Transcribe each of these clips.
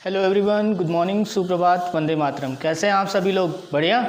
Hello everyone, good morning, सुप्रभात, वंदे मातरम। कैसे हैं आप सभी लोग? बढ़िया।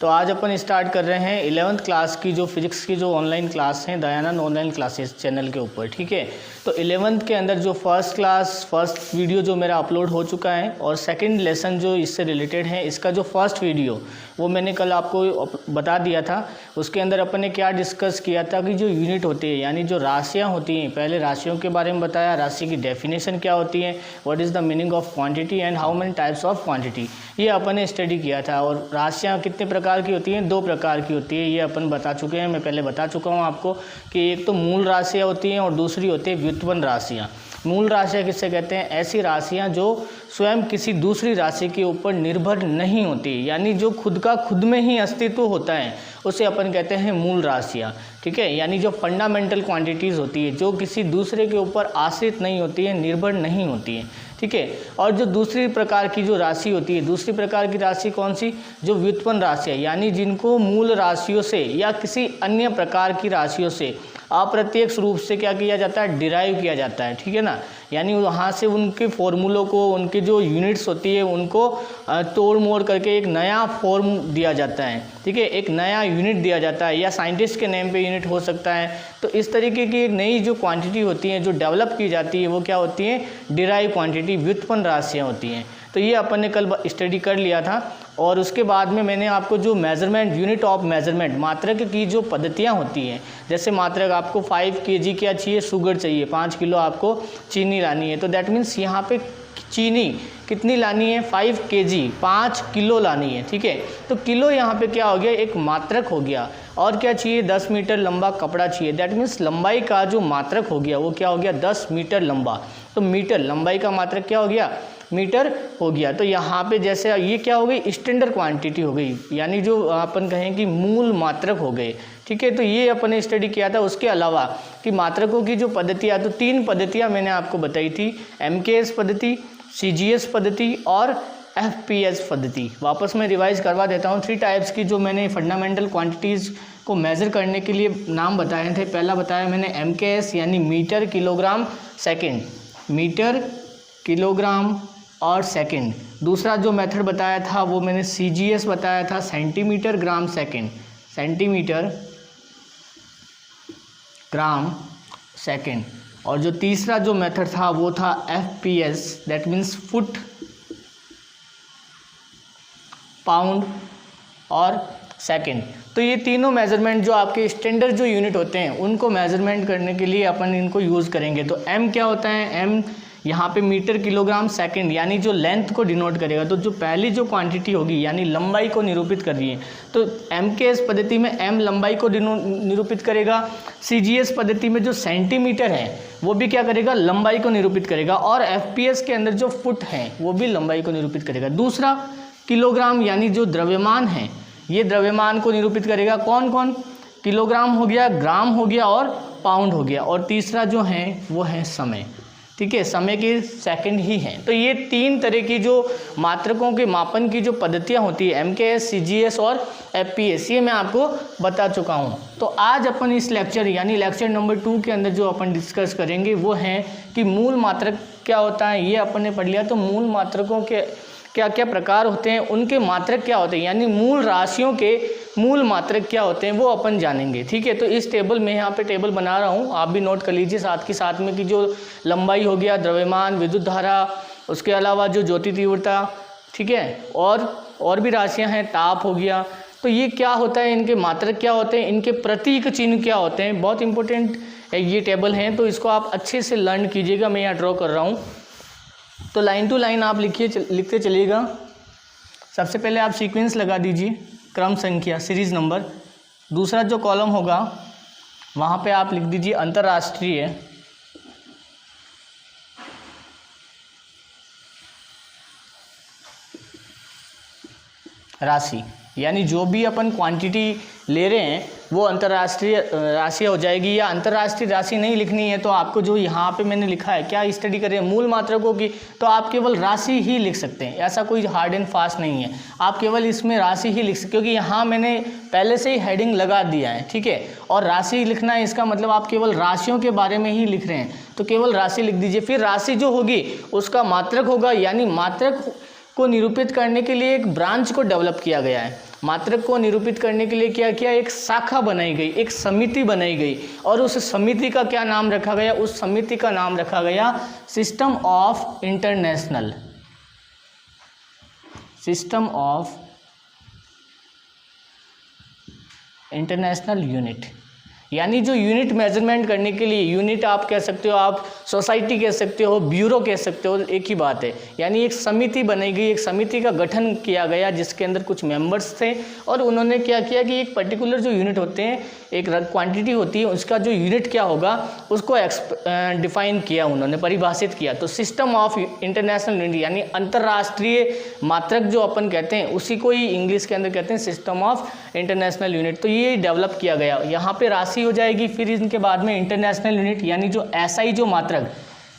तो आज अपन स्टार्ट कर रहे हैं 11th क्लास की जो फिजिक्स की जो ऑनलाइन क्लास हैं दयानंद ऑनलाइन क्लासेस चैनल के ऊपर। ठीक है, तो 11th के अंदर जो फर्स्ट वीडियो जो मेरा अपलोड हो चुका है और सेकंड लेसन जो इससे रिलेटेड है, इसका जो फर्स्ट वीडियो वो मैंने कल आपको बता दिया था। उसके अंदर अपन ने क्या डिस्कस किया था कि जो यूनिट होती है यानी जो राशियाँ होती हैं, पहले राशियों के बारे में बताया, राशि की डेफिनेशन क्या होती है, what is the meaning of quantity and how many types of quantity, ये अपन ने स्टडी किया था। और राशियाँ कितने प्रकार की होती हैं? 2 प्रकार की होती है, ये अपन बता चुके हैं। मैं पहले बता चुका हूँ आपको कि एक तो मूल राशियाँ होती हैं और दूसरी होती है व्युत्पन्न राशियाँ। मूल राशियाँ किससे कहते हैं? ऐसी राशियाँ जो स्वयं किसी दूसरी राशि के ऊपर निर्भर नहीं होती, यानी जो खुद में ही अस्तित्व होता है, उसे अपन कहते हैं मूल राशियाँ। ठीक है, यानी जो फंडामेंटल क्वांटिटीज़ होती है, जो किसी दूसरे के ऊपर आश्रित नहीं होती है, निर्भर नहीं होती है। ठीक है, और जो दूसरी प्रकार की जो राशि होती है, दूसरी प्रकार की राशि कौन सी? जो व्युत्पन्न राशियाँ, यानी जिनको मूल राशियों से या किसी अन्य प्रकार की राशियों से अप्रत्यक्ष रूप से क्या किया जाता है? डिराइव किया जाता है। ठीक है ना, यानी वहाँ से उनके फॉर्मूलों को, उनके जो यूनिट्स होती है उनको तोड़ मोड़ करके एक नया फॉर्म दिया जाता है। ठीक है, एक नया यूनिट दिया जाता है, या साइंटिस्ट के नेम पे यूनिट हो सकता है। तो इस तरीके की एक नई जो क्वांटिटी होती है, जो डेवलप की जाती है, वो क्या होती है? डिराइव क्वांटिटी, व्युत्पन्न राशियाँ होती हैं। तो ये अपन ने कल स्टडी कर लिया था। और उसके बाद में मैंने आपको जो मेज़रमेंट, यूनिट ऑफ मेज़रमेंट, मात्रक की जो पद्धतियाँ होती हैं, जैसे मात्रक आपको 5 kg क्या चाहिए? शुगर चाहिए, 5 किलो आपको चीनी लानी है। तो दैट मीन्स यहाँ पे चीनी कितनी लानी है? 5 kg, 5 किलो लानी है। ठीक है, तो किलो यहाँ पे क्या हो गया? एक मात्रक हो गया। और क्या चाहिए? 10 मीटर लंबा कपड़ा चाहिए। दैट मीन्स लंबाई का जो मात्रक हो गया वो क्या हो गया? 10 मीटर लंबा। तो मीटर, लंबाई का मात्रक क्या हो गया? मीटर हो गया। तो यहाँ पे जैसे ये क्या हो गई? स्टैंडर्ड क्वांटिटी हो गई, यानी जो अपन कहें कि मूल मात्रक हो गए। ठीक है, तो ये अपन ने स्टडी किया था। उसके अलावा कि मात्रकों की जो पद्धतियाँ, तो 3 पद्धतियाँ मैंने आपको बताई थी, MKS पद्धति, CGS पद्धति और FPS पद्धति। वापस मैं रिवाइज करवा देता हूँ। 3 टाइप्स की जो मैंने फंडामेंटल क्वांटिटीज़ को मेज़र करने के लिए नाम बताए थे। पहला बताया मैंने MKS यानी metre kilogram second, metre kilogram और सेकंड। दूसरा जो मेथड बताया था वो मैंने CGS बताया था, centimetre gram second, centimetre gram second. और जो तीसरा जो मेथड था वो था FPS, that means foot pound और सेकंड। तो ये तीनों मेजरमेंट जो आपके स्टैंडर्ड जो यूनिट होते हैं उनको मेजरमेंट करने के लिए अपन इनको यूज़ करेंगे। तो M क्या होता है? M यहाँ पे मीटर किलोग्राम सेकंड, यानी जो लेंथ को डिनोट करेगा। तो जो पहली जो क्वांटिटी होगी यानी लंबाई को निरूपित कर रही है, तो MKS पद्धति में M लंबाई को निरूपित करेगा। CGS पद्धति में जो सेंटीमीटर है वो भी क्या करेगा? लंबाई को निरूपित करेगा। और FPS के अंदर जो फुट है वो भी लंबाई को निरूपित करेगा। दूसरा किलोग्राम यानी जो द्रव्यमान है, ये द्रव्यमान को निरूपित करेगा। कौन कौन? किलोग्राम हो गया, ग्राम हो गया और पाउंड हो गया। और तीसरा जो है वो है समय। ठीक है, समय के सेकंड ही हैं। तो ये 3 तरह की जो मात्रकों के मापन की जो पद्धतियाँ होती है, MKS, CGS और FPS, ये मैं आपको बता चुका हूँ। तो आज अपन इस लेक्चर यानी लेक्चर नंबर 2 के अंदर जो अपन डिस्कस करेंगे वो है कि मूल मात्रक क्या होता है, ये अपन ने पढ़ लिया। तो मूल मात्रकों के क्या क्या प्रकार होते हैं, उनके मात्रक क्या होते हैं, यानी मूल राशियों के मूल मात्रक क्या होते हैं वो अपन जानेंगे। ठीक है, तो इस टेबल में यहाँ पे टेबल बना रहा हूँ, आप भी नोट कर लीजिए साथ के साथ में कि जो लंबाई हो गया, द्रव्यमान, विद्युत धारा, उसके अलावा जो ज्योति तीव्रता, ठीक है, और भी राशियाँ हैं, ताप हो गया। तो ये क्या होता है, इनके मात्रक क्या होते हैं, इनके प्रतीक चिन्ह क्या होते हैं, बहुत इंपॉर्टेंट ये टेबल हैं। तो इसको आप अच्छे से लर्न कीजिएगा। मैं यहाँ ड्रॉ कर रहा हूँ, तो लाइन टू लाइन आप लिखते चलिएगा। सबसे पहले आप सीक्वेंस लगा दीजिए, क्रम संख्या, सीरीज नंबर। दूसरा जो कॉलम होगा वहाँ पे आप लिख दीजिए अंतर्राष्ट्रीय राशि, यानी जो भी अपन क्वांटिटी ले रहे हैं वो अंतर्राष्ट्रीय राशि हो जाएगी। या अंतर्राष्ट्रीय राशि नहीं लिखनी है तो आपको जो यहाँ पे मैंने लिखा है, क्या स्टडी कर रहे हैं मूल मात्रकों की, तो आप केवल राशि ही लिख सकते हैं। ऐसा कोई हार्ड एंड फास्ट नहीं है, आप केवल इसमें राशि ही लिख सकते, क्योंकि यहाँ मैंने पहले से ही हेडिंग लगा दिया है, ठीक है। और राशि लिखना है इसका मतलब आप केवल राशियों के बारे में ही लिख रहे हैं, तो केवल राशि लिख दीजिए। फिर राशि जो होगी उसका मात्रक होगा, यानी मात्रक को निरूपित करने के लिए एक ब्रांच को डेवलप किया गया है। मात्रक को निरूपित करने के लिए क्या किया, एक शाखा बनाई गई, एक समिति बनाई गई, और उस समिति का क्या नाम रखा गया, उस समिति का नाम रखा गया सिस्टम ऑफ इंटरनेशनल यूनिट। यानी जो यूनिट मेजरमेंट करने के लिए, यूनिट आप कह सकते हो, आप सोसाइटी कह सकते हो, ब्यूरो कह सकते हो, एक ही बात है। यानी एक समिति बनाई गई, एक समिति का गठन किया गया जिसके अंदर कुछ मेंबर्स थे, और उन्होंने क्या किया कि एक पर्टिकुलर जो यूनिट होते हैं, एक क्वांटिटी होती है, उसका जो यूनिट क्या होगा उसको डिफाइन किया, उन्होंने परिभाषित किया। तो सिस्टम ऑफ इंटरनेशनल यूनिट यानी अंतर्राष्ट्रीय मात्रक जो अपन कहते हैं उसी को ही इंग्लिश के अंदर कहते हैं सिस्टम ऑफ इंटरनेशनल यूनिट। तो ये डेवलप किया गया, यहाँ पे राशि हो जाएगी, फिर इनके बाद में इंटरनेशनल यूनिट यानी जो एसआई जो मात्रक,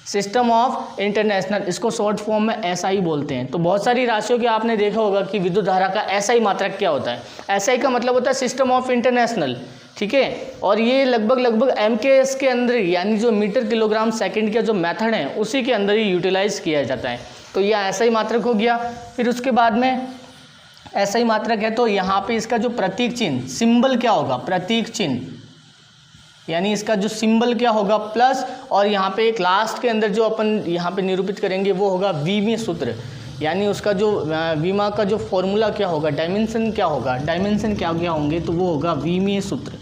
सिस्टम ऑफ इंटरनेशनल, इसको शॉर्ट फॉर्म में एसआई बोलते हैं। तो बहुत सारी राशियों के आपने देखा होगा कि विद्युत धारा का एसआई मात्रक क्या होता है। एसआई का मतलब होता है सिस्टम ऑफ इंटरनेशनल, ठीक है। और ये लगभग एमकेएस के अंदर यानी जो मीटर किलोग्राम सेकंड का जो मेथड है उसी के अंदर ही यूटिलाइज किया जाता है। तो यह एसआई मात्रक हो गया। फिर उसके बाद में एसआई मात्रक है तो यहाँ पे इसका जो प्रतीक चिन्ह, सिंबल क्या होगा, प्रतीक चिन्ह यानी इसका जो सिंबल क्या होगा प्लस, और यहाँ पे एक लास्ट के अंदर जो अपन यहाँ पे निरूपित करेंगे वो होगा विमीय सूत्र, यानी उसका जो विमा का जो फॉर्मूला क्या होगा, डायमेंशन क्या होगा, डायमेंशन क्या क्या होंगे, तो वो होगा विमीय सूत्र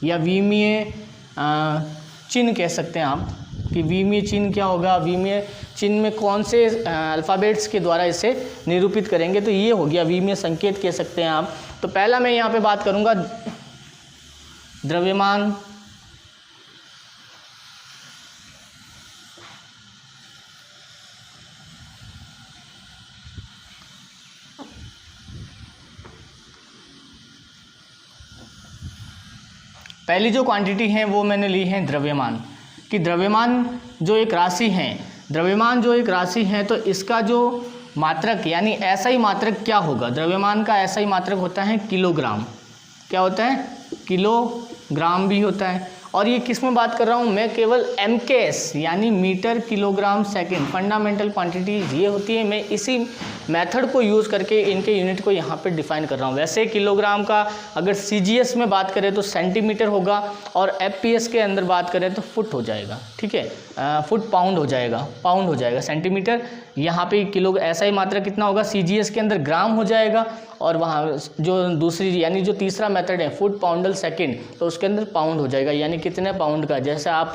या विमीय चिन्ह कह सकते हैं आप कि विमीय चिन्ह क्या होगा, विमीय चिन्ह में कौन से अल्फ़ाबेट्स के द्वारा इसे निरूपित करेंगे, तो ये हो गया विमीय संकेत कह सकते हैं आप। तो पहला मैं यहाँ पे बात करूँगा द्रव्यमान, पहली जो क्वांटिटी है वो मैंने ली है द्रव्यमान, कि द्रव्यमान जो एक राशि है, द्रव्यमान जो एक राशि है तो इसका जो मात्रक यानी एसआई मात्रक क्या होगा, द्रव्यमान का एसआई मात्रक होता है किलोग्राम। क्या होता है, किलोग्राम भी होता है। और ये किस में बात कर रहा हूँ मैं, केवल एमकेएस यानी metre kilogram second, fundamental quantities ये होती है। मैं इसी मेथड को यूज़ करके इनके यूनिट को यहाँ पे डिफाइन कर रहा हूँ। वैसे किलोग्राम का अगर सीजीएस में बात करें तो सेंटीमीटर होगा, और एफपीएस के अंदर बात करें तो फुट हो जाएगा, ठीक है, फुट पाउंड हो जाएगा, सेंटीमीटर। यहाँ पे किलो ऐसा ही मात्रा कितना होगा, सीजीएस के अंदर ग्राम हो जाएगा, और वहाँ जो दूसरी यानी जो तीसरा मेथड है फुट पाउंडल सेकंड, तो उसके अंदर पाउंड हो जाएगा, यानी कितने पाउंड का। जैसे आप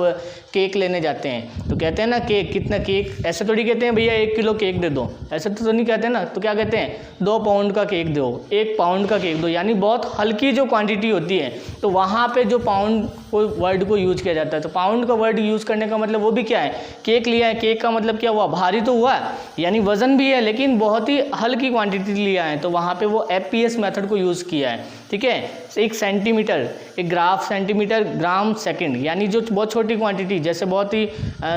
केक लेने जाते हैं तो कहते हैं ना केक कितना, केक ऐसे थोड़ी कहते हैं भैया 1 किलो केक दे दो, ऐसे तो नहीं कहते ना, तो क्या कहते हैं 2 पाउंड का केक दो, 1 पाउंड का केक दो, यानी बहुत हल्की जो क्वांटिटी होती है, तो वहाँ पे जो पाउंड को वर्ड को यूज किया जाता है। तो पाउंड का वर्ड यूज़ करने का मतलब वो भी क्या है, केक लिया है, केक का मतलब क्या हुआ, भारी तो हुआ यानी वजन भी है, लेकिन बहुत ही हल्की क्वांटिटी लिया है, तो वहाँ पे वो एफपीएस मेथड को यूज़ किया है, ठीक है। 1 सेंटीमीटर, एक ग्राफ सेंटीमीटर, ग्राम सेकंड, यानी जो बहुत छोटी क्वांटिटी, जैसे बहुत ही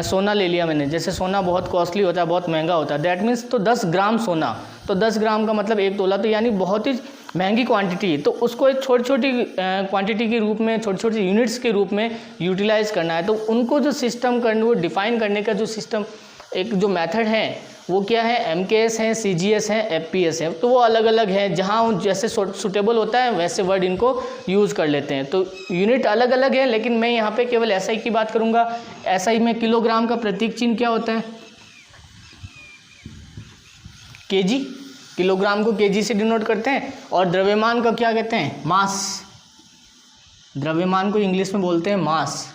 सोना ले लिया मैंने, जैसे सोना बहुत कॉस्टली होता है, बहुत महंगा होता है, दैट मीन्स तो 10 ग्राम सोना, तो 10 ग्राम का मतलब 1 तोला, तो यानी बहुत ही महंगी क्वांटिटी है। तो उसको एक छोटी छोटी क्वांटिटी के रूप में, छोटी छोटी यूनिट्स के रूप में यूटिलाइज करना है। तो उनको जो सिस्टम करने, वो डिफाइन करने का जो सिस्टम, एक जो मेथड है वो क्या है, एमकेएस है, सीजीएस है, एफपीएस है। तो वो अलग अलग है, जहाँ जैसे सुटेबल होता है वैसे वर्ड इनको यूज़ कर लेते हैं। तो यूनिट अलग अलग है, लेकिन मैं यहाँ पे केवल एसआई की बात करूँगा। एसआई में किलोग्राम का प्रतीक चिन्ह क्या होता है, केजी, किलोग्राम को केजी से डिनोट करते हैं, और द्रव्यमान का क्या कहते हैं, मास, द्रव्यमान को इंग्लिश में बोलते हैं मास,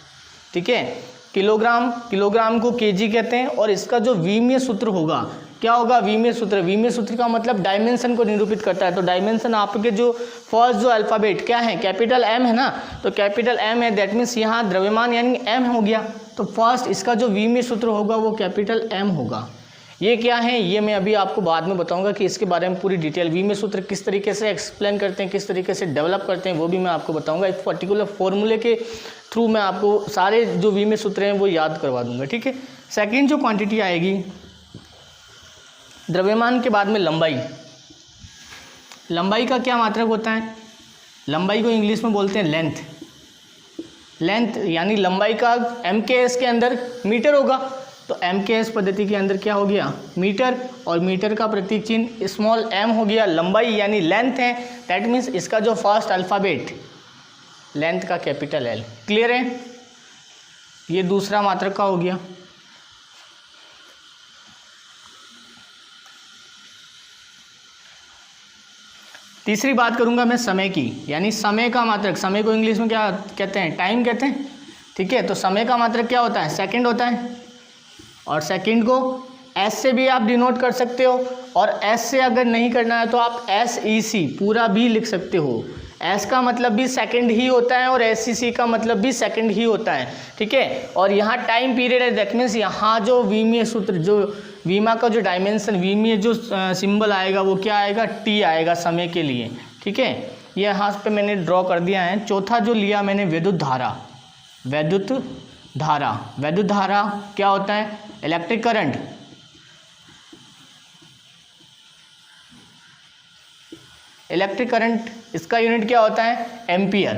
ठीक है। किलोग्राम को केजी कहते हैं, और इसका जो विमीय सूत्र होगा, क्या होगा, विमीय सूत्र, विमीय सूत्र का मतलब डायमेंशन को निरूपित करता है। तो डायमेंशन आपके जो फर्स्ट जो अल्फ़ाबेट क्या है, कैपिटल एम है ना, तो कैपिटल एम है, दैट मीन्स यहाँ द्रव्यमान यानी एम हो गया, तो फर्स्ट इसका जो विमीय सूत्र होगा वो कैपिटल एम होगा। ये क्या है ये मैं अभी आपको बाद में बताऊंगा कि इसके बारे में पूरी डिटेल वी में सूत्र किस तरीके से एक्सप्लेन करते हैं, किस तरीके से डेवलप करते हैं, वो भी मैं आपको बताऊंगा। एक पर्टिकुलर फॉर्मूले के थ्रू मैं आपको सारे जो वी में सूत्र हैं वो याद करवा दूंगा, ठीक है। सेकेंड जो क्वांटिटी आएगी, द्रव्यमान के बाद में लंबाई। लंबाई का क्या मात्रक होता है? लंबाई को इंग्लिश में बोलते हैं लेंथ। लेंथ यानी लंबाई का MKS के अंदर मीटर होगा, तो MKS पद्धति के अंदर क्या हो गया? मीटर, और मीटर का प्रतीक चिन्ह स्मॉल m हो गया। लंबाई यानी लेंथ है, दैट मीन्स इसका जो फर्स्ट अल्फ़ाबेट लेंथ का कैपिटल L। क्लियर है? ये दूसरा मात्रक का हो गया। तीसरी बात करूंगा मैं समय की, यानी समय का मात्रक। समय को इंग्लिश में क्या कहते हैं? टाइम कहते हैं, ठीक है। तो समय का मात्रक क्या होता है? सेकंड होता है, और सेकंड को S से भी आप डिनोट कर सकते हो, और S से अगर नहीं करना है तो आप SEC पूरा भी लिख सकते हो। S का मतलब भी सेकंड ही होता है और SEC का मतलब भी सेकंड ही होता है, ठीक है। और यहाँ टाइम पीरियड है, दैट मीन्स यहाँ जो वीमीय सूत्र, जो वीमा का जो डायमेंशन, वीमीय जो सिंबल आएगा वो क्या आएगा? T आएगा समय के लिए, ठीक है। ये यहाँ पे मैंने ड्रॉ कर दिया है। चौथा जो लिया मैंने विद्युत धारा। विद्युत धारा, विद्युत धारा क्या होता है? Electric current. इलेक्ट्रिक करंट, इसका यूनिट क्या होता है? एम्पियर।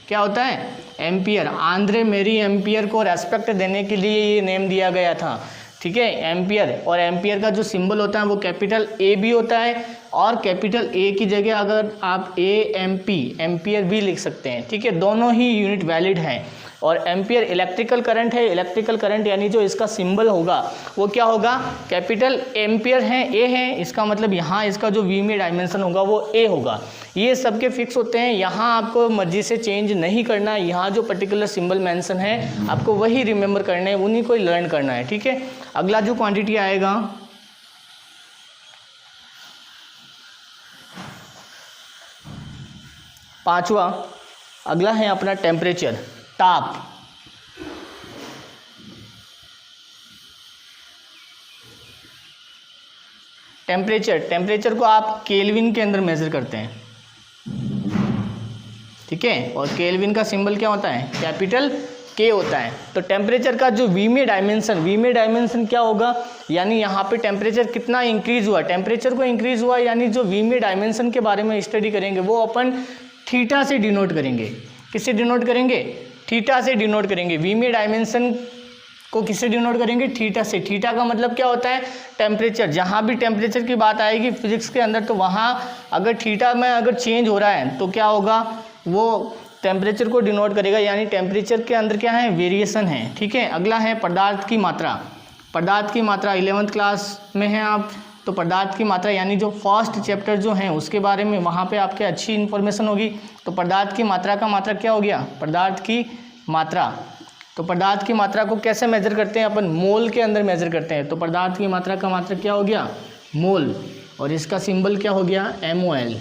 क्या होता है? एम्पियर। आंद्रे मेरी एम्पियर को रेस्पेक्ट देने के लिए ये नेम दिया गया था, ठीक है, एम्पियर। और एम्पियर का जो सिंबल होता है वो कैपिटल A भी होता है, और कैपिटल A की जगह अगर आप AMP एम्पियर भी लिख सकते हैं, ठीक है। दोनों ही यूनिट वैलिड हैं। और एम्पियर इलेक्ट्रिकल करंट है। इलेक्ट्रिकल करंट यानी जो इसका सिंबल होगा वो क्या होगा? कैपिटल एम्पियर है, A है, इसका मतलब यहाँ इसका जो वी में डायमेंशन होगा वो A होगा। ये सबके फिक्स होते हैं, यहाँ आपको मर्जी से चेंज नहीं करना है। यहाँ जो पर्टिकुलर सिंबल मेंशन है आपको वही रिमेंबर करना है, उन्हीं को लर्न करना है, ठीक है। अगला जो क्वांटिटी आएगा, पांचवा, अगला है अपना टेम्परेचर, ताप। टेम्परेचर को आप केल्विन के अंदर मेजर करते हैं, ठीक है। और केल्विन का सिंबल क्या होता है? कैपिटल K होता है। तो टेम्परेचर का जो वी में डायमेंशन क्या होगा? यानी यहाँ पे टेम्परेचर कितना इंक्रीज हुआ, टेम्परेचर को इंक्रीज हुआ, यानी जो वी में डायमेंशन के बारे में स्टडी करेंगे वो अपन थीटा से डिनोट करेंगे। किससे डिनोट करेंगे? थीटा से डिनोट करेंगे। वी में डायमेंशन को किससे डिनोट करेंगे? थीटा से। थीटा का मतलब क्या होता है? टेम्परेचर। जहाँ भी टेम्परेचर की बात आएगी फिजिक्स के अंदर, तो वहाँ अगर थीटा में अगर चेंज हो रहा है तो क्या होगा? वो टेम्परेचर को डिनोट करेगा, यानी टेम्परेचर के अंदर क्या है? वेरिएशन है, ठीक है। अगला है पदार्थ की मात्रा। पदार्थ की मात्रा 11th क्लास में है आप, तो पदार्थ की मात्रा यानी जो फर्स्ट चैप्टर जो है उसके बारे में वहाँ पे आपके अच्छी इन्फॉर्मेशन होगी। तो पदार्थ की मात्रा का मात्रक क्या हो गया? पदार्थ की मात्रा। तो पदार्थ की मात्रा को कैसे मेजर करते हैं अपन? मोल के अंदर मेजर करते हैं। तो पदार्थ की मात्रा का मात्रक क्या हो गया? मोल, और इसका सिंबल क्या हो गया? MOL,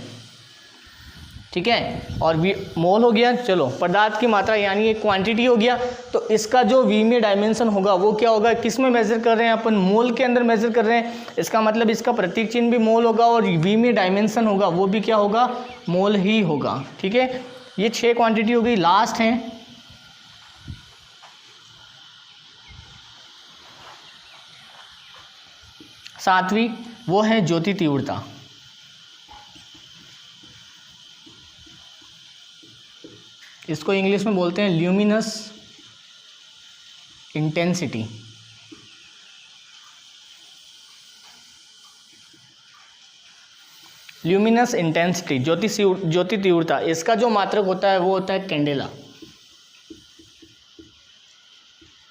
ठीक है। और मोल हो गया। चलो, पदार्थ की मात्रा यानी एक क्वांटिटी हो गया, तो इसका जो वी में डायमेंशन होगा वो क्या होगा? किस में मेजर कर रहे हैं अपन? मोल के अंदर मेजर कर रहे हैं। इसका मतलब इसका प्रतीक चिन्ह भी मोल होगा, और वी में डायमेंशन होगा वो भी क्या होगा? मोल ही होगा, ठीक है। ये 6 क्वांटिटी हो गई। लास्ट है सातवीं, वो है ज्योति तीव्रता। इसको इंग्लिश में बोलते हैं ल्यूमिनस इंटेंसिटी। ल्यूमिनस इंटेंसिटी, ज्योति तीव्रता, इसका जो मात्रक होता है वो होता है कैंडेला।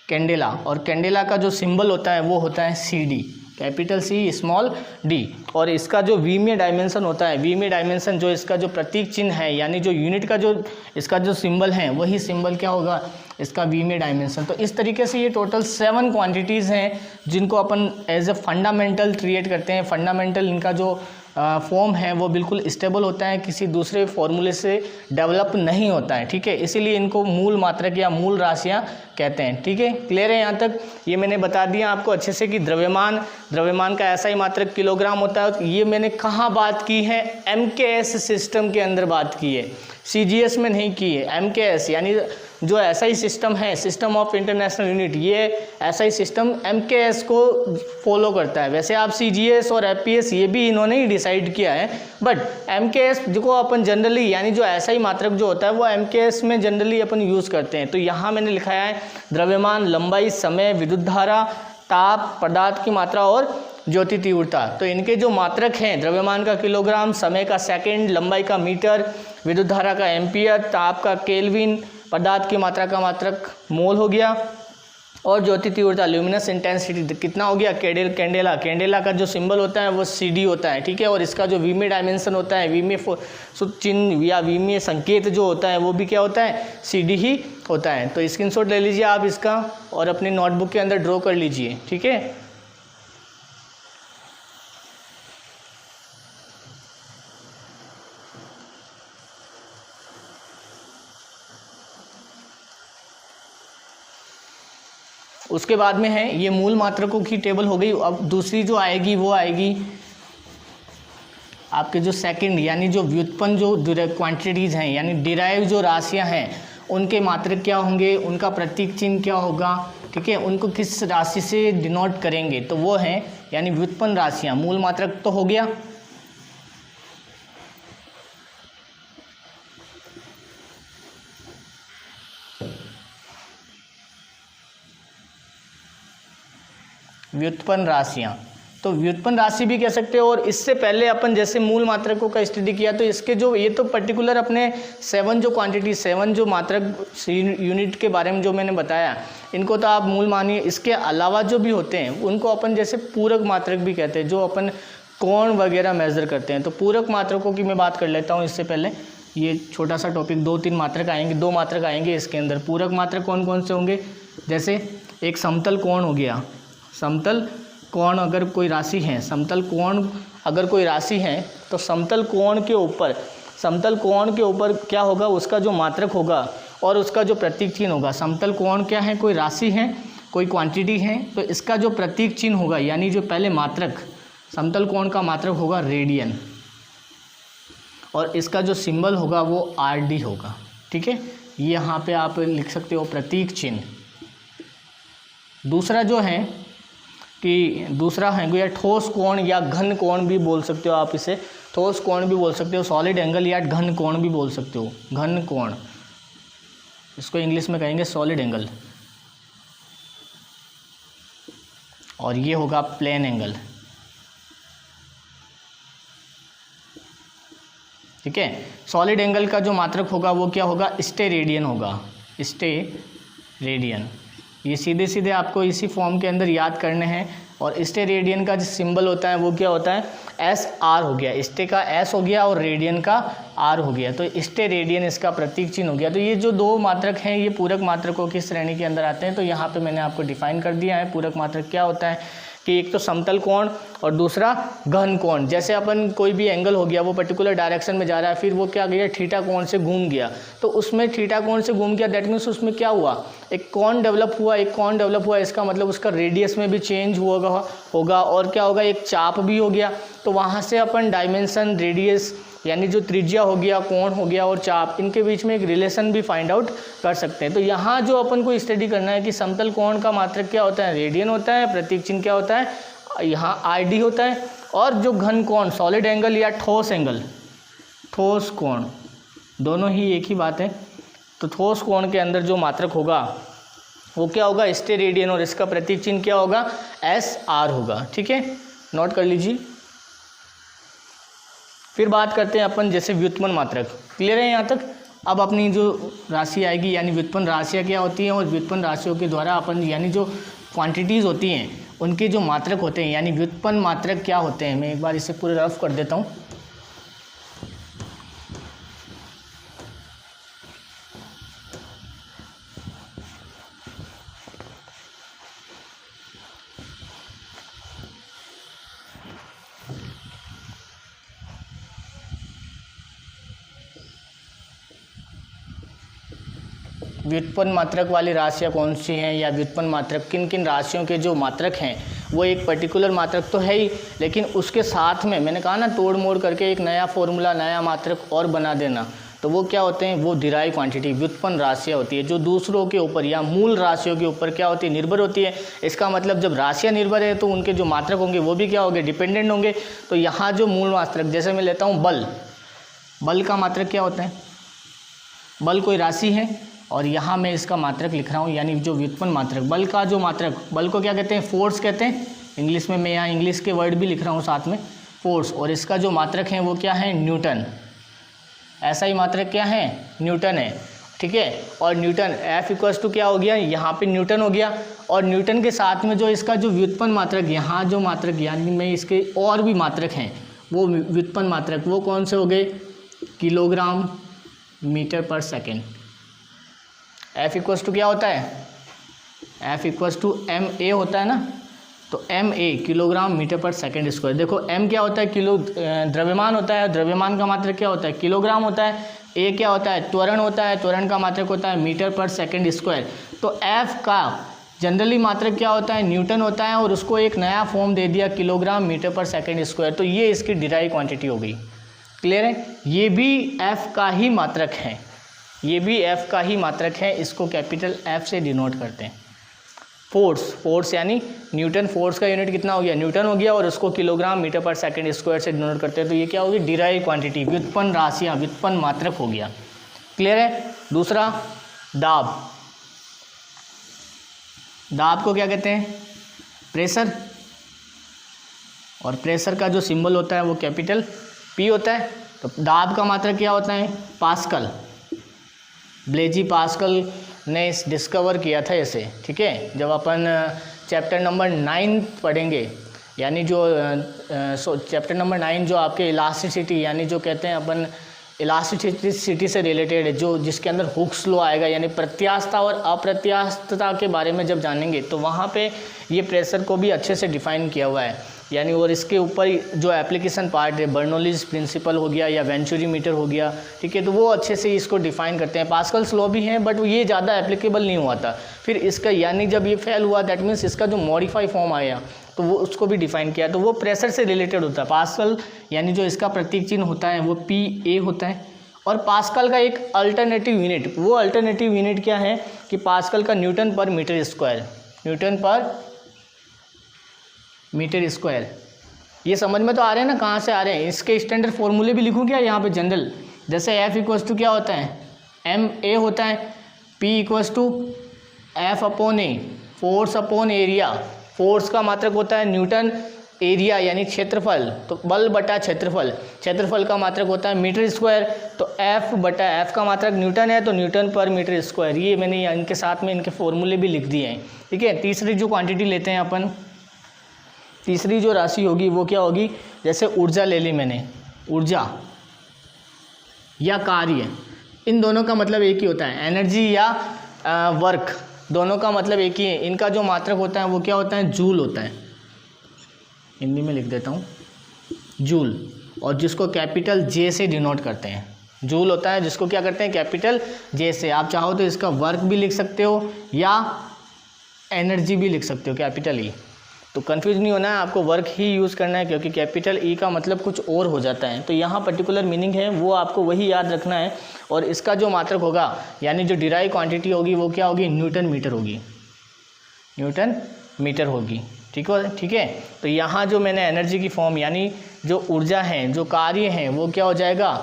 कैंडेला, और कैंडेला का जो सिंबल होता है वो होता है CD, capital C small d। और इसका जो वी में डायमेंशन होता है, वी में डायमेंशन जो इसका जो प्रतीक चिन्ह है, यानी जो यूनिट का जो इसका जो सिंबल है वही सिंबल क्या होगा? इसका वी में डायमेंशन। तो इस तरीके से ये टोटल 7 क्वांटिटीज़ हैं जिनको अपन एज ए फंडामेंटल क्रिएट करते हैं। फंडामेंटल इनका जो फॉर्म है वो बिल्कुल स्टेबल होता है, किसी दूसरे फॉर्मूले से डेवलप नहीं होता है, ठीक है। इसीलिए इनको मूल मात्रक या मूल राशियाँ कहते हैं, ठीक है। क्लियर है यहाँ तक? ये मैंने बता दिया आपको अच्छे से कि द्रव्यमान का ऐसा ही मात्रक किलोग्राम होता है। ये मैंने कहाँ बात की है? MKS सिस्टम के अंदर बात की है, CGS में नहीं की है। MKS यानी जो ऐसा ही सिस्टम है, सिस्टम ऑफ इंटरनेशनल यूनिट, ये ऐसा ही सिस्टम MKS को फॉलो करता है। वैसे आप CGS और FPS ये भी इन्होंने ही डिसाइड किया है, बट MKS जो अपन जनरली यानी जो ऐसा ही मात्रक जो होता है वो MKS में जनरली अपन यूज़ करते हैं। तो यहाँ मैंने लिखा है द्रव्यमान, लंबाई, समय, विद्युत धारा, ताप, पदार्थ की मात्रा और ज्योति तीव्रता। तो इनके जो मात्रक हैं, द्रव्यमान का किलोग्राम, समय का सेकंड, लंबाई का मीटर, विद्युत धारा का एम्पियर, ताप का केल्विन, पदार्थ की मात्रा का मात्रक मोल हो गया, और ज्योति तीव्रता ल्यूमिनस इंटेंसिटी कितना हो गया? कैंडेला का जो सिंबल होता है वो CD होता है, ठीक है। और इसका जो वीमे डायमेंशन होता है, वीमे चिन्ह या वीमे संकेत जो होता है वो भी क्या होता है? CD ही होता है। तो स्क्रीनशॉट ले लीजिए आप इसका और अपनी नोटबुक के अंदर ड्रॉ कर लीजिए, ठीक है। उसके बाद में है ये मूल मात्रकों की टेबल हो गई। अब दूसरी जो आएगी वो आएगी आपके जो सेकंड यानी जो व्युत्पन्न जो क्वांटिटीज़ हैं यानी डिराइव जो राशियां हैं उनके मात्रक क्या होंगे, उनका प्रतीक चिन्ह क्या होगा, ठीक है, उनको किस राशि से डिनोट करेंगे, तो वो हैं यानी व्युत्पन्न राशियां। मूल मात्रक तो हो गया, व्युत्पन्न राशियां, तो व्युत्पन्न राशि भी कह सकते हो। और इससे पहले अपन जैसे मूल मात्रकों का स्टडी किया तो इसके जो ये तो पर्टिकुलर अपने 7 जो क्वांटिटी 7 जो मात्रक यूनिट के बारे में जो मैंने बताया इनको तो आप मूल मानिए। इसके अलावा जो भी होते हैं उनको अपन जैसे पूरक मात्रक भी कहते हैं, जो अपन कोण वगैरह मेजर करते हैं। तो पूरक मात्रकों की मैं बात कर लेता हूँ। इससे पहले ये छोटा सा टॉपिक 2-3 मात्रक आएंगे, 2 मात्रक आएंगे इसके अंदर। पूरक मात्रक कौन कौन से होंगे? जैसे एक समतल कोण हो गया, समतल कोण अगर कोई राशि है, समतल कोण अगर कोई राशि है तो समतल कोण के ऊपर क्या होगा? उसका जो मात्रक होगा और उसका जो प्रतीक चिन्ह होगा। समतल कोण क्या है? कोई राशि है, कोई क्वांटिटी है, तो इसका जो प्रतीक चिन्ह होगा यानी जो पहले मात्रक, समतल कोण का मात्रक होगा रेडियन और इसका जो सिंबल होगा वो RD होगा, ठीक है। यहाँ पे आप लिख सकते हो प्रतीक चिन्ह। दूसरा जो है कि दूसरा है या ठोस कोण या घन कोण भी बोल सकते हो आप इसे, ठोस कोण भी बोल सकते हो, सॉलिड एंगल या घन कोण भी बोल सकते हो, घन कोण, इसको इंग्लिश में कहेंगे सॉलिड एंगल। और ये होगा प्लेन एंगल, ठीक है। सॉलिड एंगल का जो मात्रक होगा वो क्या होगा? स्टेरेडियन होगा, स्टेरेडियन। ये सीधे सीधे आपको इसी फॉर्म के अंदर याद करने हैं। और स्टेरेडियन का जो सिंबल होता है वो क्या होता है? SR हो गया, स्टे का S हो गया और रेडियन का R हो गया, तो स्टेरेडियन इसका प्रतीक चिन्ह हो गया। तो ये जो 2 मात्रक हैं ये पूरक मात्रकों की श्रेणी के अंदर आते हैं। तो यहाँ पे मैंने आपको डिफाइन कर दिया है पूरक मात्रक क्या होता है कि एक तो समतल कोण और दूसरा घन कोण। जैसे अपन कोई भी एंगल हो गया वो पर्टिकुलर डायरेक्शन में जा रहा है, फिर वो क्या गया? थीटा कोण से घूम गया, तो उसमें थीटा कोण से घूम गया, दैट मीन्स उसमें क्या हुआ? एक कोण डेवलप हुआ, इसका मतलब उसका रेडियस में भी चेंज होगा और क्या होगा? एक चाप भी हो गया। तो वहाँ से अपन डायमेंशन, रेडियस यानी जो त्रिज्या हो गया, कोण हो गया और चाप, इनके बीच में एक रिलेशन भी फाइंड आउट कर सकते हैं। तो यहाँ जो अपन को स्टडी करना है कि समतल कोण का मात्रक क्या होता है? रेडियन होता है, प्रतीक चिन्ह क्या होता है? यहाँ RD होता है। और जो घन कोण, सॉलिड एंगल या ठोस एंगल, ठोस कोण, दोनों ही एक ही बात है। तो ठोस कोण के अंदर जो मात्रक होगा वो क्या होगा? स्टेरेडियन और इसका प्रतीक चिन्ह क्या होगा? SR होगा, ठीक है, नोट कर लीजिए। फिर बात करते हैं अपन जैसे व्युत्पन्न मात्रक। क्लियर है यहाँ तक? अब अपनी जो राशि आएगी यानी व्युत्पन्न राशियाँ क्या होती हैं और व्युत्पन्न राशियों के द्वारा अपन यानी जो क्वांटिटीज़ होती हैं उनके जो मात्रक होते हैं यानी व्युत्पन्न मात्रक क्या होते हैं। मैं एक बार इसे पूरे रफ कर देता हूँ। व्युत्पन्न मात्रक वाली राशियाँ कौन सी हैं, या व्युत्पन्न मात्रक किन किन राशियों के जो मात्रक हैं वो एक पर्टिकुलर मात्रक तो है ही, लेकिन उसके साथ में मैंने कहा ना तोड़ मोड़ करके एक नया फॉर्मूला, नया मात्रक और बना देना, तो वो क्या होते हैं, वो डिराइव क्वांटिटी, व्युत्पन्न राशियाँ होती है, जो दूसरों के ऊपर या मूल राशियों के ऊपर क्या होती है, निर्भर होती है। इसका मतलब जब राशियाँ निर्भर है तो उनके जो मात्रक होंगे वो भी क्या होंगे, डिपेंडेंट होंगे। तो यहाँ जो मूल मात्रक, जैसे मैं लेता हूँ बल, बल का मात्रक क्या होता है, बल कोई राशि है और यहाँ मैं इसका मात्रक लिख रहा हूँ, यानी जो व्युत्पन्न मात्रक, बल का जो मात्रक, बल को क्या कहते हैं, फोर्स कहते हैं इंग्लिश में, मैं यहाँ इंग्लिश के वर्ड भी लिख रहा हूँ साथ में, फोर्स, और इसका जो मात्रक है वो क्या है, न्यूटन। ऐसा ही मात्रक क्या है, न्यूटन है, ठीक है। और न्यूटन F इक्वल्स टू क्या हो गया, यहाँ पे न्यूटन हो गया, और न्यूटन के साथ में जो इसका जो व्युत्पन्न मात्रक, यहाँ जो मात्रक, यानी मैं इसके और भी मात्रक हैं वो व्युत्पन्न मात्रक, वो कौन से हो गए, किलोग्राम मीटर पर सेकेंड। F इक्वल्स टू क्या होता है, F इक्वल्स टू MA होता है ना, तो MA किलोग्राम मीटर पर सेकेंड स्क्वायर। देखो M क्या होता है, किलो द्रव्यमान होता है, द्रव्यमान का मात्रक क्या होता है, किलोग्राम होता है। A क्या होता है, त्वरण होता है, त्वरण का मात्रक होता है मीटर पर सेकेंड स्क्वायर। तो F का जनरली मात्रक क्या होता है, न्यूटन होता है, और उसको एक नया फॉर्म दे दिया किलोग्राम मीटर पर सेकेंड स्क्वायर, तो ये इसकी डिराइव क्वांटिटी हो गई। क्लियर है, ये भी F का ही मात्रक है, ये भी F का ही मात्रक है, इसको कैपिटल F से डिनोट करते हैं। फोर्स, फोर्स यानी न्यूटन, फोर्स का यूनिट कितना हो गया, न्यूटन हो गया, और उसको किलोग्राम मीटर पर सेकंड स्क्वायर से डिनोट करते हैं, तो ये क्या होगी, डिराइव क्वांटिटी, व्युत्पन्न राशियाँ, व्युत्पन्न मात्रक हो गया। क्लियर है। दूसरा दाब, दाब को क्या कहते हैं, प्रेशर, और प्रेशर का जो सिंबल होता है वो कैपिटल P होता है। तो दाब का मात्रक क्या होता है, पास्कल, ब्लेजी पास्कल ने डिस्कवर किया था इसे, ठीक है। जब अपन चैप्टर नंबर 9 पढ़ेंगे, यानी जो चैप्टर नंबर 9 जो आपके इलास्टिसिटी, यानी जो कहते हैं अपन इलास्टिसिटी से रिलेटेड है, जो जिसके अंदर हुक्स लॉ आएगा, यानी प्रत्यास्थता और अप्रत्यास्थता के बारे में जब जानेंगे, तो वहाँ पे ये प्रेशर को भी अच्छे से डिफाइन किया हुआ है, यानी और इसके ऊपर जो एप्लीकेशन पार्ट है, बर्नौलीज प्रिंसिपल हो गया या वेंचुरी मीटर हो गया, ठीक है, तो वो अच्छे से इसको डिफाइन करते हैं। पास्कल्स लॉ भी हैं, बट ये ज़्यादा एप्लीकेबल नहीं हुआ था। फिर इसका यानी जब ये फेल हुआ, दैट मीन्स इसका जो मॉडिफाई फॉर्म आया, तो वो उसको भी डिफाइन किया, तो वो प्रेशर से रिलेटेड होता है। पास्कल यानी जो इसका प्रतीक चिन्ह होता है वो PA होता है। और पास्कल का एक अल्टरनेटिव यूनिट, वो अल्टरनेटिव यूनिट क्या है कि पास्कल का न्यूटन पर मीटर स्क्वायर, न्यूटन पर मीटर स्क्वायर। ये समझ में तो आ रहे हैं ना, कहाँ से आ रहे हैं, इसके स्टैंडर्ड फॉर्मूले भी लिखूँ क्या यहाँ पे जनरल, जैसे F इक्वल्स टू क्या होता है, MA होता है, P equals to F upon A, force upon area, force का मात्रक होता है न्यूटन, एरिया यानी क्षेत्रफल, तो बल बटा क्षेत्रफल, क्षेत्रफल का मात्रक होता है मीटर स्क्वायर, तो F बटा F का मात्रक न्यूटन है, तो न्यूटन पर मीटर स्क्वायर। ये मैंने इनके साथ में इनके फॉर्मूले भी लिख दिए हैं, ठीक है। तीसरी जो क्वांटिटी लेते हैं अपन, तीसरी जो राशि होगी वो क्या होगी, जैसे ऊर्जा ले ली मैंने, ऊर्जा या कार्य, इन दोनों का मतलब एक ही होता है, एनर्जी या वर्क, दोनों का मतलब एक ही है। इनका जो मात्रक होता है वो क्या होता है, जूल होता है, हिंदी में लिख देता हूँ जूल, और जिसको कैपिटल J से डिनोट करते हैं। जूल होता है जिसको क्या करते हैं, कैपिटल J से। आप चाहो तो इसका वर्क भी लिख सकते हो या एनर्जी भी लिख सकते हो, कैपिटल E। तो कंफ्यूज नहीं होना है, आपको वर्क ही यूज़ करना है, क्योंकि कैपिटल E का मतलब कुछ और हो जाता है, तो यहाँ पर्टिकुलर मीनिंग है वो आपको वही याद रखना है। और इसका जो मात्रक होगा, यानी जो डिराइव क्वांटिटी होगी वो क्या होगी, न्यूटन मीटर होगी, न्यूटन मीटर होगी, ठीक है। तो यहाँ जो मैंने एनर्जी की फॉर्म, यानी जो ऊर्जा है, जो कार्य हैं, वो क्या हो जाएगा,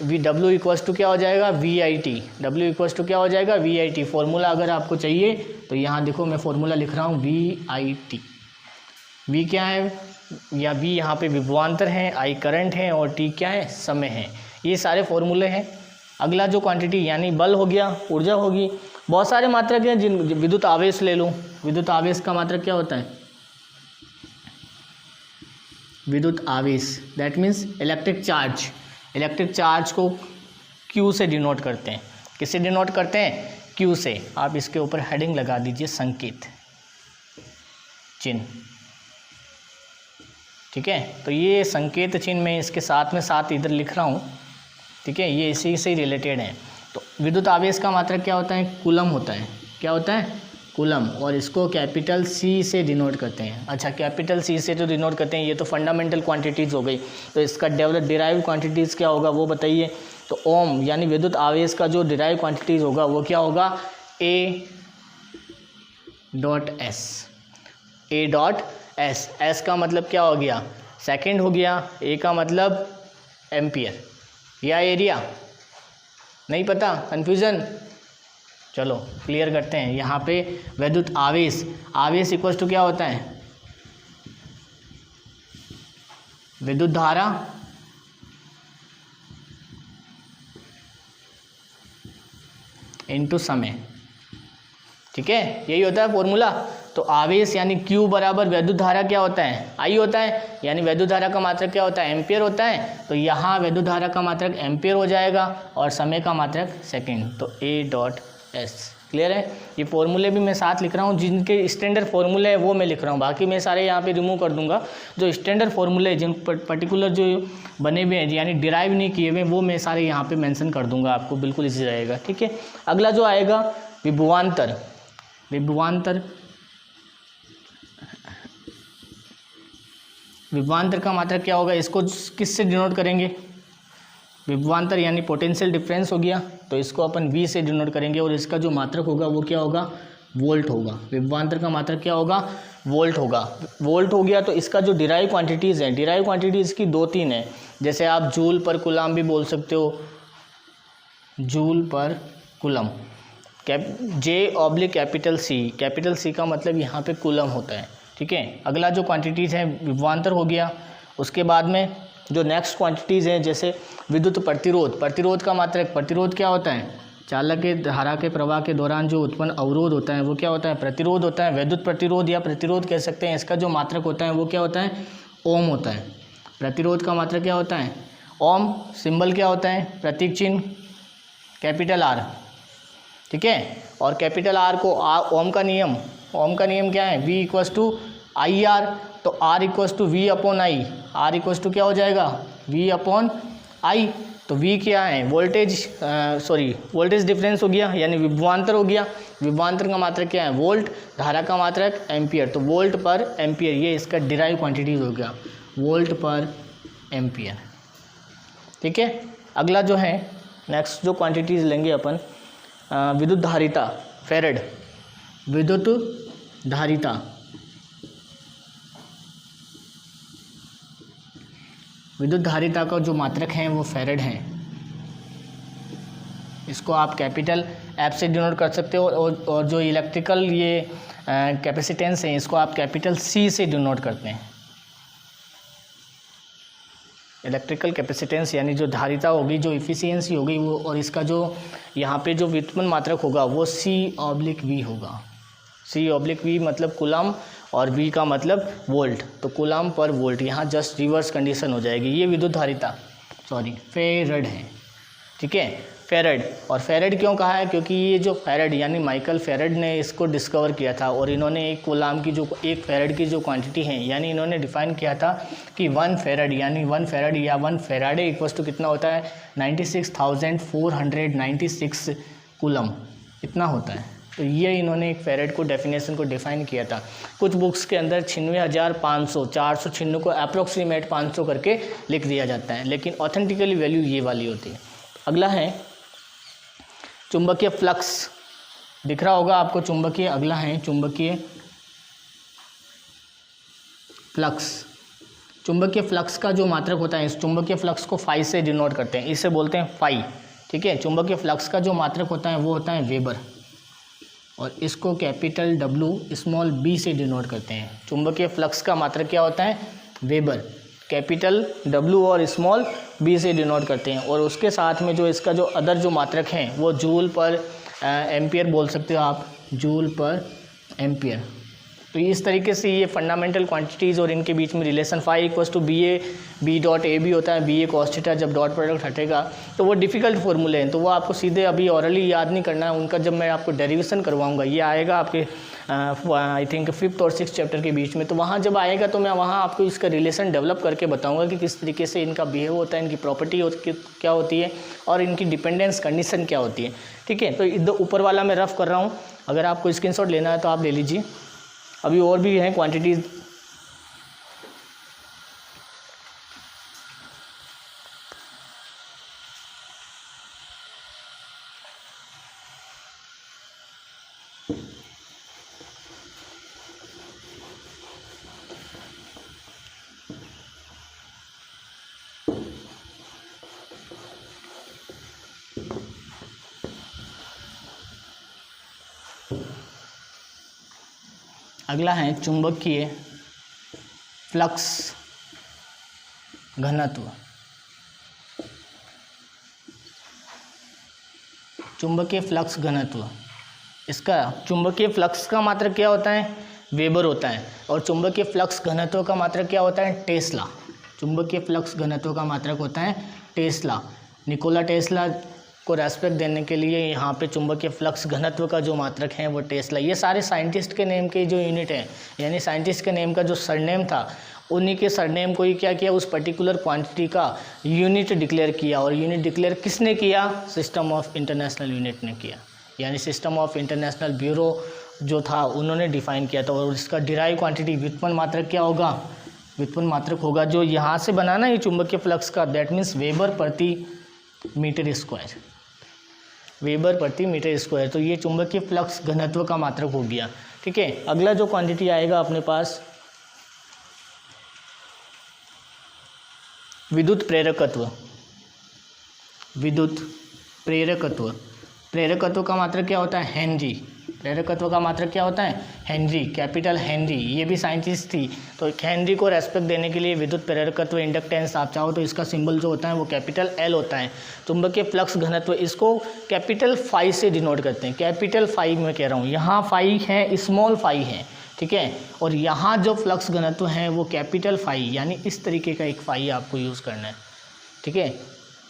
W इक्वल्स टू क्या हो जाएगा, VIT, W इक्वल्स टू क्या हो जाएगा, VIT। फॉर्मूला अगर आपको चाहिए तो यहाँ देखो मैं फॉर्मूला लिख रहा हूँ, VIT। V क्या है, या V यहाँ पे विभवांतर है, I करंट है, और T क्या है, समय है। ये सारे फॉर्मूले हैं। अगला जो क्वांटिटी यानी बल हो गया, ऊर्जा होगी, बहुत सारे मात्रक हैं जिन, विद्युत आवेश ले लो, विद्युत आवेश का मात्रक क्या होता है, विद्युत आवेश, that means electric charge. Electric charge को Q से डिनोट करते हैं, किससे डिनोट करते हैं, Q से। आप इसके ऊपर हेडिंग लगा दीजिए, संकेत चिन्ह, ठीक है। तो ये संकेत चिन्ह मैं इसके साथ में इधर लिख रहा हूँ, ठीक है, ये इसी से ही रिलेटेड है। तो विद्युत आवेश का मात्रक क्या होता है, कूलम होता है। क्या होता है, कूलम, और इसको कैपिटल सी से डिनोट करते हैं। अच्छा, कैपिटल सी से तो डिनोट करते हैं, ये तो फंडामेंटल क्वांटिटीज़ हो गई। तो इसका डिराइव क्वांटिटीज़ क्या होगा वो बताइए। तो ओम यानी विद्युत आवेश का जो डिराइव क्वांटिटीज़ होगा वो क्या होगा, A डॉट एस। एस का मतलब क्या हो गया, सेकंड हो गया। ए का मतलब एम्पियर या एरिया, नहीं पता, कन्फ्यूज़न। चलो क्लियर करते हैं। यहाँ पे विद्युत आवेश इक्वल टू क्या होता है, विद्युत धारा इनटू समय। ठीक है, यही होता है फॉर्मूला। तो आवेश यानी Q बराबर विद्युत धारा क्या होता है, I होता है, यानी विद्युत धारा का मात्रक क्या होता है, एम्पियर होता है। तो यहाँ विद्युत धारा का मात्रक एम्पियर हो जाएगा और समय का मात्रक सेकंड, तो A डॉट एस। क्लियर है। ये फॉर्मूले भी मैं साथ लिख रहा हूँ, जिनके स्टैंडर्ड फॉर्मूले है वो मैं लिख रहा हूँ, बाकी मैं सारे यहाँ पे रिमूव कर दूंगा। जो स्टैंडर्ड फॉर्मूले जिन पर्टिकुलर जो बने हुए हैं यानी डिराइव नहीं किए हुए, वो मैं सारे यहाँ पे मेंशन कर दूंगा, आपको बिल्कुल इजी रहेगा। ठीक है, अगला जो आएगा विभवांतर। विभवांतर का मात्रक क्या होगा, इसको किससे डिनोट करेंगे, विभवांतर यानी पोटेंशियल डिफरेंस हो गया, तो इसको अपन V से डिनोट करेंगे और इसका जो मात्रक होगा वो क्या होगा, वोल्ट होगा। विभवांतर का मात्रक क्या होगा, वोल्ट होगा। वोल्ट हो गया तो इसका जो डिराइव क्वांटिटीज़ है, डिराइव क्वांटिटीज़ की 2-3 है। जैसे आप जूल पर कूलम भी बोल सकते हो, जूल पर कूलम। कैपिटल सी का मतलब यहाँ पे कूलम होता है। ठीक है, अगला जो क्वांटिटीज़ है विभवांतर हो गया। उसके बाद में जो नेक्स्ट क्वांटिटीज़ हैं, जैसे विद्युत प्रतिरोध का मात्रक, प्रतिरोध क्या होता है, चालक के धारा के प्रवाह के दौरान जो उत्पन्न अवरोध होता है वो क्या होता है, प्रतिरोध होता है। विद्युत प्रतिरोध या प्रतिरोध कह सकते हैं। इसका जो मात्रक होता है वो क्या होता है, ओम होता है। प्रतिरोध का मात्रक क्या होता है, ओम। सिंबल क्या होता है, प्रतीक चिन्ह कैपिटल R। ठीक है, और कैपिटल R को ओम का नियम क्या है, V equals to I R. तो R equals to V upon I, R equals to क्या हो जाएगा, V अपॉन आई। तो V क्या है, वोल्टेज डिफरेंस हो गया, यानी विभवांतर हो गया। विभवांतर का मात्रक क्या है, वोल्ट। धारा का मात्रक एम्पियर, तो वोल्ट पर एम्पियर, ये इसका डिराइव क्वांटिटीज हो गया, वोल्ट पर एम्पियर। ठीक है, अगला जो है नेक्स्ट जो क्वांटिटीज लेंगे अपन, विद्युत धारिता, फेरेड। विद्युत धारिता का जो मात्रक है वो फेरेड है। इसको आप कैपिटल F से डिनोट कर सकते हो, और जो इलेक्ट्रिकल ये कैपेसिटेंस है इसको आप कैपिटल C से डिनोट करते हैं। इलेक्ट्रिकल कैपेसिटेंस यानी जो धारिता होगी, जो इफिशियंसी होगी वो, और इसका जो यहाँ पे जो व्युत्पन्न मात्रक होगा वो C/V होगा। C/V मतलब कूलम और V का मतलब वोल्ट, तो कूलम पर वोल्ट, यहाँ जस्ट रिवर्स कंडीशन हो जाएगी। ये विद्युत धारिता फेरेड है। ठीक है, फेरेड। और फेरेड क्यों कहा है, क्योंकि ये जो फेरेड यानी माइकल फेरेड ने इसको डिस्कवर किया था, और इन्होंने एक कूलम की जो एक फेरेड की जो क्वांटिटी है, यानी इन्होंने डिफाइन किया था कि 1 फेरेड यानी 1 फेरेड या 1 फेराडे इक्वल्स टू कितना होता है, 96,496 कूलम, इतना होता है। तो ये इन्होंने एक फेरेड को डेफिनेशन को डिफाइन किया था। कुछ बुक्स के अंदर 96,500 496 को अप्रोक्सीमेट 500 करके लिख दिया जाता है, लेकिन ऑथेंटिकली वैल्यू ये वाली होती है। अगला है चुंबकीय फ्लक्स, दिख रहा होगा आपको चुंबकीय। अगला है चुंबकीय फ्लक्स। चुंबकीय फ्लक्स का जो मात्रक होता है, इस चुंबकीय फ्लक्स को फाई से डिनोट करते हैं, इसे बोलते हैं फाई। ठीक है, चुंबकीय फ्लक्स का जो मात्रक होता है वो होता है वेबर, और इसको कैपिटल W स्मॉल b से डिनोट करते हैं। चुंबकीय फ्लक्स का मात्रक क्या होता है, वेबर, कैपिटल W और स्मॉल b से डिनोट करते हैं। और उसके साथ में जो इसका जो अदर जो मात्रक हैं वो जूल पर एम्पियर बोल सकते हो आप, जूल पर एम्पियर। तो इस तरीके से ये फंडामेंटल क्वांटिटीज़ और इनके बीच में relation phi equals to B dot A B होता है, BA cos थीटा। जब डॉट प्रोडक्ट हटेगा तो वो डिफ़िकल्ट फॉर्मूले हैं, तो वो आपको सीधे अभी ऑरली याद नहीं करना है, उनका जब मैं आपको डेरिवेशन करवाऊंगा ये आएगा आपके आई थिंक 5th और 6th चैप्टर के बीच में। तो वहाँ जब आएगा तो मैं वहाँ आपको इसका रिलेशन डेवलप करके बताऊँगा कि किस तरीके से इनका बिहेव होता है, इनकी प्रॉपर्टी क्या होती है और इनकी डिपेंडेंस कंडीशन क्या होती है। ठीक है, तो इधर ऊपर वाला मैं रफ कर रहा हूँ, अगर आपको स्क्रीनशॉट लेना है तो आप ले लीजिए। अभी और भी हैं क्वांटिटीज़। अगला है चुंबकीय फ्लक्स घनत्व। चुंबकीय फ्लक्स घनत्व, इसका चुंबकीय फ्लक्स का मात्रक क्या होता है? वेबर होता है। और चुंबकीय फ्लक्स घनत्व का मात्रक क्या होता है? टेस्ला। चुंबकीय फ्लक्स घनत्व का मात्रक होता है टेस्ला। निकोला टेस्ला को रेस्पेक्ट देने के लिए यहाँ पे चुंबकीय फ्लक्स घनत्व का जो मात्रक है वो टेस्ला। ये सारे साइंटिस्ट के नेम के जो यूनिट हैं, यानी साइंटिस्ट के नेम का जो सरनेम था, उन्हीं के सरनेम को ही क्या किया, उस पर्टिकुलर क्वांटिटी का यूनिट डिक्लेयर किया। और यूनिट डिक्लेयर किसने किया? सिस्टम ऑफ इंटरनेशनल यूनिट ने किया, यानी सिस्टम ऑफ इंटरनेशनल ब्यूरो जो था उन्होंने डिफाइन किया था। और इसका डिराइव क्वांटिटी व्युत्पन्न मात्रक क्या होगा? व्युत्पन्न मात्रक होगा जो यहाँ से बनाना ये चुंबकीय फ्लक्स का, दैट मीन्स वेबर प्रति मीटर स्क्वायर। वेबर प्रति मीटर स्क्वायर। तो ये चुंबकीय फ्लक्स घनत्व का मात्रक हो गया। ठीक है, अगला जो क्वांटिटी आएगा अपने पास, विद्युत प्रेरकत्व। विद्युत प्रेरकत्व, प्रेरकत्व का मात्रक क्या होता है? हेनरी। प्रेरकत्व का मात्रक क्या होता है? Henry, capital Henry. ये भी साइंटिस्ट थी, तो हेनरी को रेस्पेक्ट देने के लिए विद्युत प्रेरकत्व इंडक्टेंस, आप चाहो तो इसका सिंबल जो होता है वो कैपिटल एल होता है। चुंबकीय फ्लक्स घनत्व इसको कैपिटल फाई से डिनोट करते हैं। कैपिटल फाई मैं कह रहा हूँ, यहाँ फाई है, स्मॉल फाई है। ठीक है, और यहाँ जो फ्लक्स घनत्व है वो कैपिटल फाई, यानी इस तरीके का एक फाई आपको यूज़ करना है। ठीक है,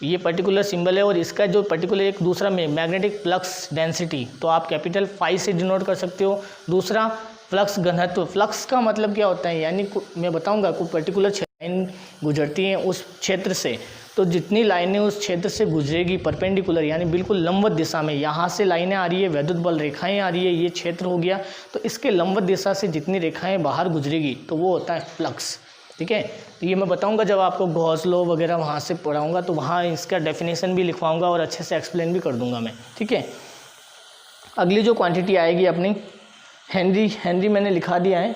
ये पर्टिकुलर सिंबल है। और इसका जो पर्टिकुलर एक दूसरा में मैग्नेटिक फ्लक्स डेंसिटी, तो आप कैपिटल फाई से डिनोट कर सकते हो। दूसरा फ्लक्स घनत्व, फ्लक्स का मतलब क्या होता है, यानी मैं बताऊंगा कोई पर्टिकुलर लाइन गुजरती हैं उस क्षेत्र से, तो जितनी लाइनें उस क्षेत्र से गुजरेगी परपेंडिकुलर, यानी बिल्कुल लंबवत दिशा में, यहाँ से लाइनें आ रही है, वैद्युत बल रेखाएं आ रही है, ये क्षेत्र हो गया, तो इसके लंबवत दिशा से जितनी रेखाएं बाहर गुजरेगी तो वो होता है फ्लक्स। ठीक है, तो ये मैं बताऊंगा जब आपको गॉस लॉ वगैरह वहाँ से पढ़ाऊंगा, तो वहाँ इसका डेफिनेशन भी लिखवाऊंगा और अच्छे से एक्सप्लेन भी कर दूंगा मैं। ठीक है, अगली जो क्वांटिटी आएगी अपनी हेनरी। हेनरी मैंने लिखा दिया है।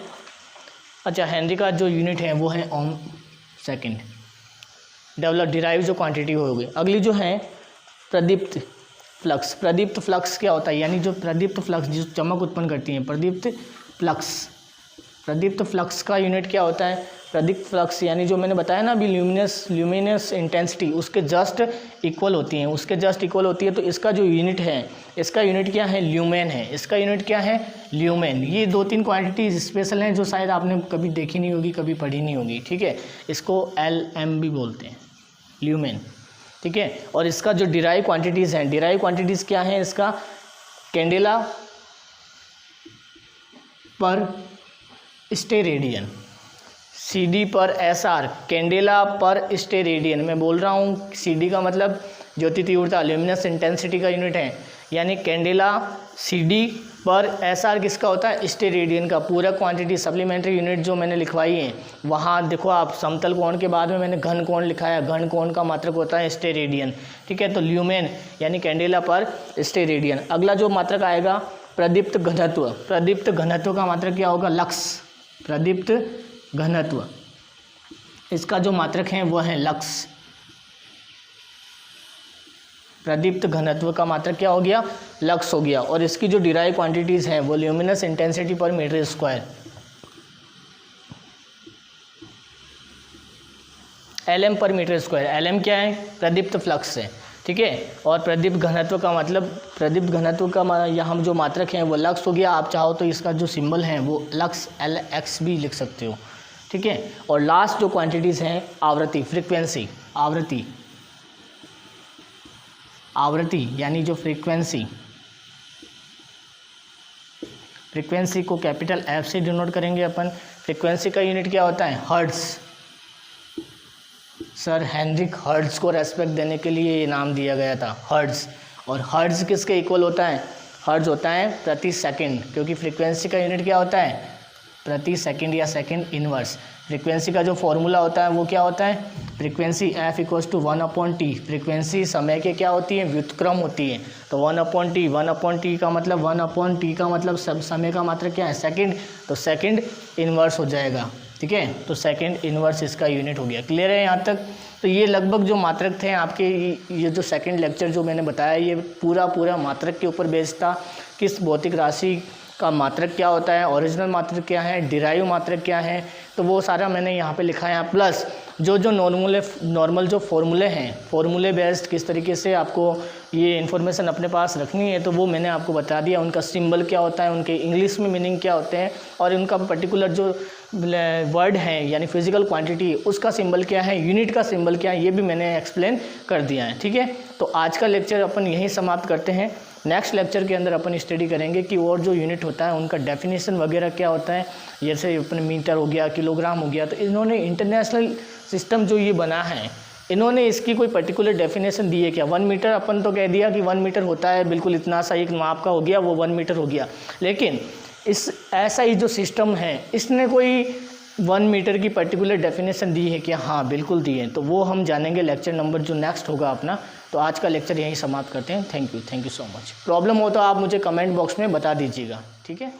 अच्छा, हेनरी का जो यूनिट है वो है ओम सेकंड। डेवलप डिराइव जो क्वांटिटी होगी। अगली जो है प्रदीप्त फ्लक्स। प्रदीप्त फ्लक्स क्या होता है, यानी जो प्रदीप्त फ्लक्स जो चमक उत्पन्न करती है, प्रदीप्त फ्लक्स। प्रदीप्त फ्लक्स का यूनिट क्या होता है? प्रदीप्त फ्लक्स यानी जो मैंने बताया ना अभी, ल्यूमिनस इंटेंसिटी उसके जस्ट इक्वल होती हैं, उसके जस्ट इक्वल होती है। तो इसका जो यूनिट है, इसका यूनिट क्या है? ल्यूमेन है। इसका यूनिट क्या है? ल्यूमेन। ये 2-3 क्वांटिटीज स्पेशल हैं जो शायद आपने कभी देखी नहीं होगी, कभी पढ़ी नहीं होगी। ठीक है, इसको LM भी बोलते हैं, ल्यूमेन। ठीक है, और इसका जो डिराइव क्वांटिटीज़ हैं, डिराइव क्वांटिटीज़ क्या है इसका? कैंडेला पर स्टेरेडियन, CD पर SR, कैंडेला पर स्टेरेडियन। मैं बोल रहा हूँ CD का मतलब ज्योति तीव्रता, ल्यूमिनस इंटेंसिटी का यूनिट है, यानी कैंडेला CD पर SR किसका होता है? स्टेरेडियन का। पूरा क्वांटिटी सप्लीमेंट्री यूनिट जो मैंने लिखवाई है वहाँ देखो आप, समतल कोण के बाद में मैंने घन कोण लिखाया, घन कोण का मात्रक होता है स्टेरेडियन। ठीक है, तो ल्यूमेन यानी कैंडेला पर स्टेरेडियन। अगला जो मात्रक आएगा प्रदीप्त घनत्व। प्रदीप्त घनत्व का मात्रक क्या होगा? लक्स। प्रदीप्त घनत्व, इसका जो मात्रक है वो है लक्स। प्रदीप्त घनत्व का मात्रक क्या हो गया? लक्स हो गया। और इसकी जो डिराइव क्वांटिटीज हैं वो ल्यूमिनस इंटेंसिटी पर मीटर स्क्वायर, LM पर मीटर स्क्वायर। LM क्या है? प्रदीप्त फ्लक्स है। ठीक है, और प्रदीप्त घनत्व का मतलब, प्रदीप्त घनत्व का यहाँ जो मात्रक है वो लक्स हो गया। आप चाहो तो इसका जो सिंबल है वो लक्स LX भी लिख सकते हो। ठीक है, और लास्ट जो क्वांटिटीज़ हैं आवृत्ति, फ्रीक्वेंसी। आवृत्ति, आवृत्ति यानी जो फ्रीक्वेंसी, फ्रीक्वेंसी को कैपिटल एफ से डिनोट करेंगे अपन। फ्रीक्वेंसी का यूनिट क्या होता है? हर्ट्ज। सर हेनरिक हर्ट्ज को रेस्पेक्ट देने के लिए ये नाम दिया गया था, हर्ट्ज। और हर्ट्ज किसके इक्वल होता है? हर्ट्ज होता है प्रति सेकंड, क्योंकि फ्रीक्वेंसी का यूनिट क्या होता है? प्रति सेकंड या सेकंड इनवर्स। फ्रीक्वेंसी का जो फॉर्मूला होता है वो क्या होता है? Frequency F equals to 1/t। Frequency समय के क्या होती है? व्युत्क्रम होती है। तो 1/t, 1/t का मतलब 1/t का मतलब सब समय का मात्रक क्या है? सेकंड। तो सेकंड इनवर्स हो जाएगा, ठीक है। तो सेकंड इनवर्स इसका यूनिट हो गया। क्लियर है यहाँ तक? तो ये लगभग जो मात्रक थे आपके, ये जो सेकंड लेक्चर जो मैंने बताया ये पूरा मात्रक के ऊपर बेस्ड था। किस भौतिक राशि का मात्रक क्या होता है, ओरिजिनल मात्रक क्या है, डिराइव मात्रक क्या है, तो वो सारा मैंने यहाँ पे लिखा है। प्लस जो नॉर्मल जो फॉर्मूले हैं, फॉर्मूले बेस्ड किस तरीके से आपको ये इन्फॉर्मेशन अपने पास रखनी है, तो वो मैंने आपको बता दिया। उनका सिंबल क्या होता है, उनके इंग्लिश में मीनिंग क्या होते हैं, और उनका पर्टिकुलर जो वर्ड है यानी फिजिकल क्वांटिटी उसका सिंबल क्या है, यूनिट का सिंबल क्या है, ये भी मैंने एक्सप्लेन कर दिया है, ठीक है। तो आज का लेक्चर अपन यहीं समाप्त करते हैं। नेक्स्ट लेक्चर के अंदर अपन स्टडी करेंगे कि और जो यूनिट होता है उनका डेफिनेशन वगैरह क्या होता है। जैसे अपने मीटर हो गया, किलोग्राम हो गया, तो इन्होंने इंटरनेशनल सिस्टम जो ये बना है, इन्होंने इसकी कोई पर्टिकुलर डेफिनेशन दी है क्या? 1 मीटर अपन तो कह दिया कि 1 मीटर होता है, बिल्कुल इतना सा एक माप का हो गया, वो 1 मीटर हो गया। लेकिन इस ऐसा ही जो सिस्टम है इसने कोई 1 मीटर की पर्टिकुलर डेफिनेशन दी है क्या? हाँ बिल्कुल दी है। तो वो हम जानेंगे लेक्चर नंबर जो नेक्स्ट होगा अपना। तो आज का लेक्चर यहीं समाप्त करते हैं। Thank you so much. Problem हो तो आप मुझे कमेंट बॉक्स में बता दीजिएगा, ठीक है।